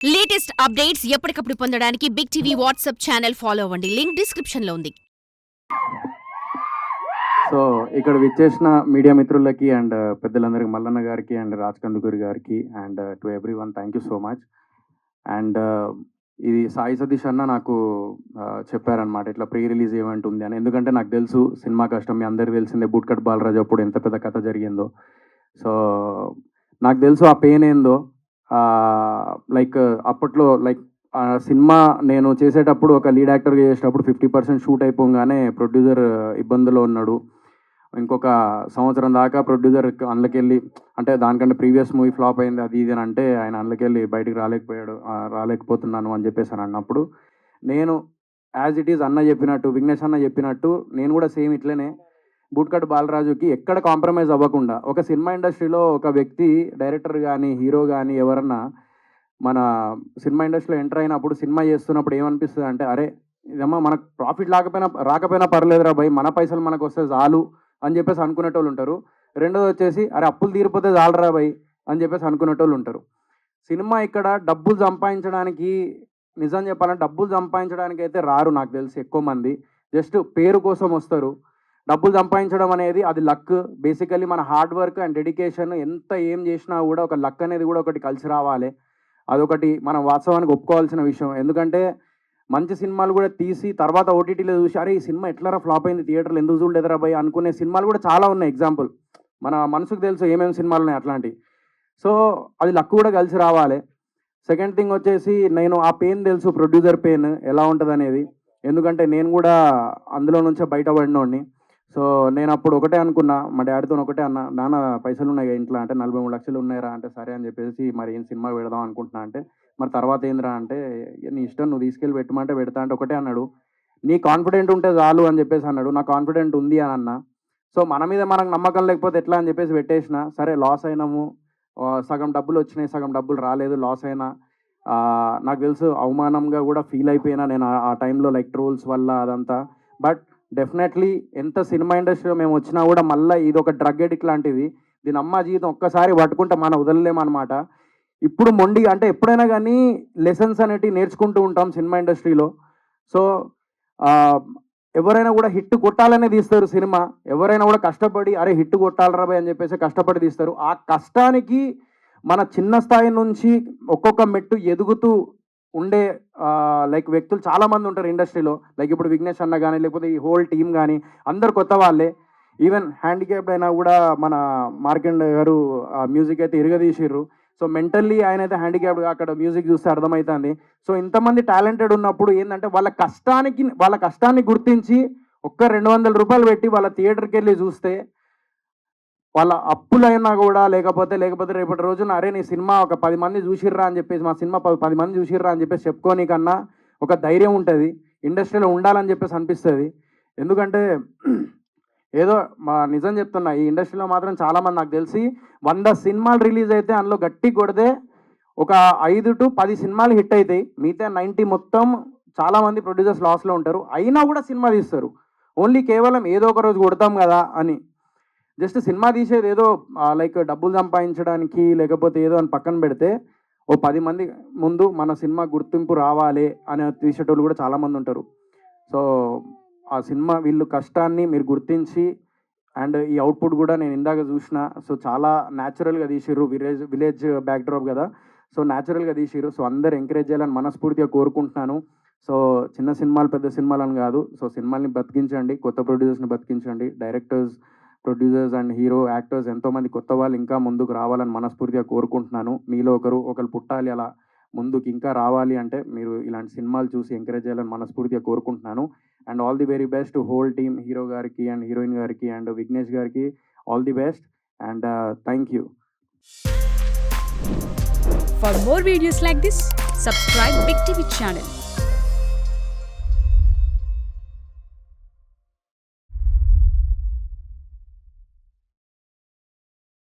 Latest updates ఎప్పటికప్పుడు పొందడానికి Big TV WhatsApp channel follow అవ్వండి. లింక్ డిస్క్రిప్షన్ లో ఉంది. సో ఇక్కడ విచ్చేసిన మీడియా మిత్రులకి అండ్ పెద్దలందరికీ మల్లన్న గారికి అండ్ రాజ్ కందుకూరి గారికి and to every one thank you so much. And ఇది సాయి సతీష్ అన్న నాకు చెప్పారనమాట, ఇట్లా ప్రీ రిలీజ్ ఈవెంట్ ఉంది అని. ఎందుకంటే నాకు తెలుసు సినిమా కష్టం, మీ అందరికీ తెలిసిందే బూట్కట్ బాలరాజు అప్పుడు ఎంత పెద్ద కథ జరిగిందో. సో నాకు తెలుసు ఆ పెయిన్ ఏందో. లైక్ అప్పట్లో సినిమా నేను చేసేటప్పుడు ఒక లీడ్ యాక్టర్గా చేసేటప్పుడు 50% షూట్ అయిపోగానే ప్రొడ్యూసర్ ఇబ్బందులో ఉన్నాడు. ఇంకొక సంవత్సరం దాకా ప్రొడ్యూసర్ అందులోకెళ్ళి, అంటే దానికంటే ప్రీవియస్ మూవీ ఫ్లాప్ అయింది అది ఇది అని అంటే ఆయన అందులోకెళ్ళి బయటికి రాలేకపోతున్నాను అని చెప్పేసి అని అన్నప్పుడు నేను యాజ్ ఇట్ ఈజ్ అన్న చెప్పినట్టు, విఘ్నేష్ అన్న చెప్పినట్టు నేను కూడా సేమ్ ఇట్లనే బూట్కట్ బాలరాజుకి ఎక్కడ కాంప్రమైజ్ అవ్వకుండా, ఒక సినిమా ఇండస్ట్రీలో ఒక వ్యక్తి డైరెక్టర్ కానీ హీరో కానీ ఎవరన్నా మన సినిమా ఇండస్ట్రీలో ఎంటర్ అయినప్పుడు సినిమా చేస్తున్నప్పుడు ఏమనిపిస్తుంది అంటే, అరే ఇదమ్మా మనకు ప్రాఫిట్ రాకపోయినా పర్లేదురా భయ్, మన పైసలు మనకు వస్తే చాలు అని చెప్పేసి అనుకునేటోళ్ళు ఉంటారు. రెండోది వచ్చేసి అరే అప్పులు తీరిపోతే చాలరా భయ్ అని చెప్పేసి అనుకునేటోళ్ళు ఉంటారు. సినిమా ఇక్కడ డబ్బులు సంపాదించడానికి, నిజం చెప్పాలంటే డబ్బులు సంపాదించడానికి అయితే రారు నాకు తెలిసి ఎక్కువ మంది, జస్ట్ పేరు కోసం వస్తారు. డబ్బులు సంపాదించడం అనేది అది లక్. బేసికలీ మన హార్డ్ వర్క్ అండ్ డెడికేషన్ ఎంత ఏం చేసినా కూడా ఒక లక్ అనేది కూడా ఒకటి కలిసి రావాలి. అదొకటి మనం వాస్తవానికి ఒప్పుకోవాల్సిన విషయం. ఎందుకంటే మంచి సినిమాలు కూడా తీసి తర్వాత ఓటీటీలో చూసి అరే ఈ సినిమా ఎట్లరా ఫ్లాప్ అయింది, థియేటర్లు ఎందుకు చూడలేదురా భయ్ అనుకునే సినిమాలు కూడా చాలా ఉన్నాయి. ఎగ్జాంపుల్ మన మనసుకు తెలుసు ఏమేమి సినిమాలు ఉన్నాయి అట్లాంటివి. సో అది లక్ కూడా కలిసి రావాలి. సెకండ్ థింగ్ వచ్చేసి నేను ఆ పెయిన్ తెలుసు, ప్రొడ్యూసర్ పెయిన్ ఎలా ఉంటుంది అనేది. ఎందుకంటే నేను కూడా అందులో నుంచే బయటపడినోడిని. సో నేను అప్పుడు ఒకటే అనుకున్నా, మా డాడీతో ఒకటే అన్నా, నాన్న పైసలు ఉన్నాయి ఇంట్లో అంటే 43 లక్షలు ఉన్నాయిరా అంటే సరే అని చెప్పేసి మరి ఏం సినిమా పెడదాం అనుకుంటున్నా అంటే మరి తర్వాత ఏందిరా అంటే నీ ఇష్టం, నువ్వు తీసుకెళ్ళి పెట్టమంటే పెడతా అంటే ఒకటే అన్నాడు, నీ కాన్ఫిడెంట్ ఉంటే చాలు అని చెప్పేసి అన్నాడు. నా కాన్ఫిడెంట్ ఉంది అని అన్నా. సో మన మీద మనకు నమ్మకం లేకపోతే ఎట్లా అని చెప్పేసి పెట్టేసిన. సరే లాస్ అయినాము, సగం డబ్బులు వచ్చినాయి, సగం డబ్బులు రాలేదు, లాస్ అయినా నాకు తెలుసు అవమానంగా కూడా ఫీల్ అయిపోయినా నేను ఆ టైంలో, లైక్ ట్రోల్స్ వల్ల అదంతా. బట్ డెఫినెట్లీ ఎంత సినిమా ఇండస్ట్రీలో మేము వచ్చినా కూడా మళ్ళీ ఇది ఒక డ్రగ్ ఎడిక్ట్ లాంటిది. దీని అమ్మ జీవితం ఒక్కసారి పట్టుకుంటే మనం వదలలేమన్నమాట. ఇప్పుడు మొండి అంటే ఎప్పుడైనా కానీ లెసన్స్ అనేటివి నేర్చుకుంటూ ఉంటాం సినిమా ఇండస్ట్రీలో. సో ఎవరైనా కూడా హిట్ కొట్టాలనే తీస్తారు సినిమా. ఎవరైనా కూడా కష్టపడి అరే హిట్ కొట్టాలరా భయ్ అని చెప్పేసి కష్టపడి తీస్తారు. ఆ కష్టానికి మన చిన్న స్థాయి నుంచి ఒక్కొక్క మెట్టు ఎదుగుతూ ఉండే లైక్ వ్యక్తులు చాలామంది ఉంటారు ఇండస్ట్రీలో. లైక్ ఇప్పుడు విఘ్నేష్ అన్న కానీ లేకపోతే ఈ హోల్ టీమ్ కానీ అందరు కొత్త వాళ్ళే. ఈవెన్ హ్యాండిక్యాప్డ్ అయినా కూడా మన మార్కండ్ గారు మ్యూజిక్ అయితే ఇరగదీసిర్రు. సో మెంటల్లీ ఆయన అయితే హ్యాండిక్యాప్డ్, అక్కడ మ్యూజిక్ చూస్తే అర్థమవుతుంది. సో ఇంతమంది టాలెంటెడ్ ఉన్నప్పుడు ఏంటంటే వాళ్ళ కష్టాన్ని గుర్తించి ఒక్క 200 రూపాయలు పెట్టి వాళ్ళ థియేటర్కి వెళ్ళి చూస్తే వాళ్ళ అప్పులైనా కూడా లేకపోతే రేపటి రోజున అరే నీ సినిమా ఒక 10 మంది చూసిర్రా అని చెప్పేసి, మా సినిమా 10 మంది చూసిర్రా అని చెప్పేసి చెప్పుకోనికన్నా ఒక ధైర్యం ఉంటుంది, ఇండస్ట్రీలో ఉండాలని చెప్పేసి అనిపిస్తుంది. ఎందుకంటే ఏదో మా నిజం చెప్తున్నా, ఈ ఇండస్ట్రీలో మాత్రం చాలామంది నాకు తెలిసి 100 సినిమాలు రిలీజ్ అయితే అందులో గట్టి కొడితే ఒక 5 to 10 సినిమాలు హిట్ అవుతాయి. మిగతా 90 మొత్తం చాలామంది ప్రొడ్యూసర్స్ లాస్లో ఉంటారు. అయినా కూడా సినిమా తీస్తారు, ఓన్లీ కేవలం ఏదో ఒక రోజు కొడతాం కదా అని. జస్ట్ సినిమా తీసేది ఏదో లైక్ డబ్బులు సంపాదించడానికి లేకపోతే ఏదో అని పక్కన పెడితే ఓ 10 మంది ముందు మన సినిమా గుర్తింపు రావాలి అని తీసేటోళ్ళు కూడా చాలామంది ఉంటారు. సో ఆ సినిమా వీళ్ళు కష్టాన్ని మీరు గుర్తించి అండ్ ఈ అవుట్పుట్ కూడా నేను ఇందాక చూసిన. సో చాలా న్యాచురల్గా తీసిర్రు, విలేజ్ బ్యాక్డ్రాప్ కదా, సో న్యాచురల్గా తీసిర్రు. సో అందరు ఎంకరేజ్ చేయాలని మనస్ఫూర్తిగా కోరుకుంటున్నాను. సో చిన్న సినిమాలు పెద్ద సినిమాలు అని కాదు, సో సినిమాల్ని బతికించండి, కొత్త ప్రొడ్యూసర్స్ని బతికించండి. Directors, producers and hero actors ఎంతోమంది కొత్త వాళ్ళు ఇంకా ముందుకు రావాలని మనస్ఫూర్తిగా కోరుకుంటున్నాను. మీలో ఒకరు పుట్టాలి, అలా ముందుకు ఇంకా రావాలి అంటే మీరు ఇలాంటి సినిమాలు చూసి ఎంకరేజ్ చేయాలని మనస్ఫూర్తిగా కోరుకుంటున్నాను. And all the very best whole team, hero గారికి అండ్ హీరోయిన్ గారికి అండ్ విఘ్నేష్ గారికి all the best and thank you. For more videos like this, subscribe Big TV channel.